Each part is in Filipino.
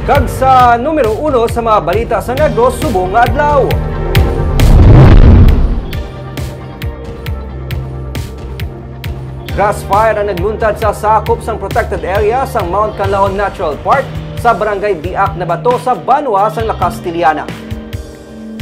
Kag sa numero 1 sa mga balita sa Negros subong nga adlaw. Grass fire ang nagluntad sa sakop sang protected area sang Mount Canlaon Natural Park sa barangay Biak na Bato sa Banwa sang Lakas Tiliana.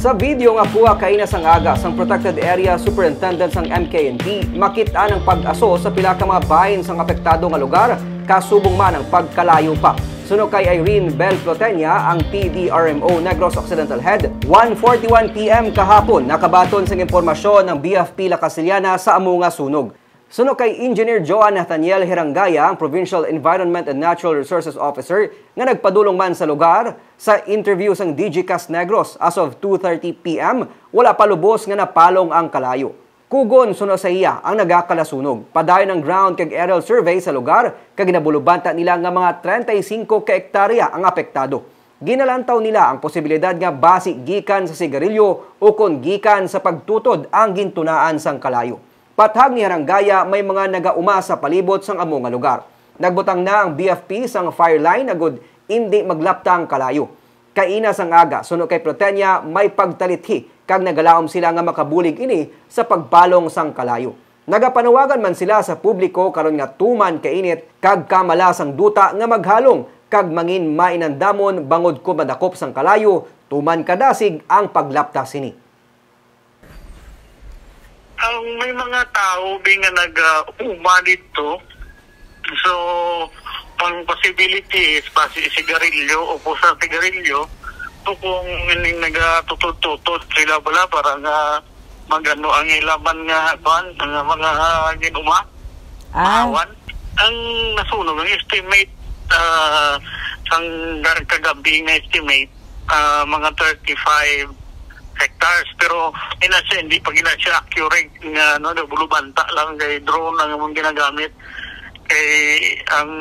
Sa video nga kuha kaina sang aga sang protected area superintendent sang MKNP, makita ang pag-aso sa pila ka mga bahin sang apektado nga lugar kasubong man ang pagkalayo pa. Suno kay Irene Bel Plotenia, ang PDRMO Negros Occidental Head, 1:41 PM kahapon nakabaton sang impormasyon ng BFP Lakas Tiliana sa amo nga sunog. Suno kay Engineer Joan Nathaniel Hirangaya, ang Provincial Environment and Natural Resources Officer, nga nagpadulong man sa lugar, sa interview sang DGCast Negros as of 2:30 PM, wala pa lubos nga napalong ang kalayo. Kugon suno sa iya ang nagakalasunog. Padayon ng ground kag aerial survey sa lugar, kag ginabulubanta nila nga mga 35 ka hektarya ang apektado. Ginalantaw nila ang posibilidad nga basi gikan sa sigarilyo o kon gikan sa pagtutod ang gintunaan sang kalayo. Pathag ni Hirangaya, may mga nagauma sa palibot sang amo nga lugar. Nagbutang na ang BFP sang fire line agud hindi maglapta ang kalayo. Kaina sang aga, suno kay Plotenia, may pagtalithi kag nagalaom sila nga makabulig ini sa pagbalong sang kalayo. Nagapanawagan man sila sa publiko karon nga tuman kainit kag kamala sang duta nga maghalong kag mangin mainandamon bangod ko madakop sang kalayo, tuman kadasig ang paglapta sini. Ang may mga tao nga nag-uma dito. So, ang possibility is sigarilyo o sa sigarilyo. So, kung hindi nagatutod-tutod sila pala para nga magano ang ilaban nga mga ginuma, awan. Ang nasunog, ang estimate sang kagabi nga estimate, mga 35 hectares, pero hindi pa siya accurate nga bulubanta lang kay drone ang mong ginagamit kay ang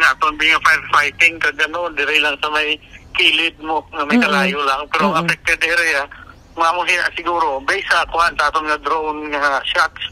atong being firefighting kag dire lang sa may kilid mo nga may kalayo lang, pero affected area mga mo siguro based sa kuhan sa atong nga drone nga shots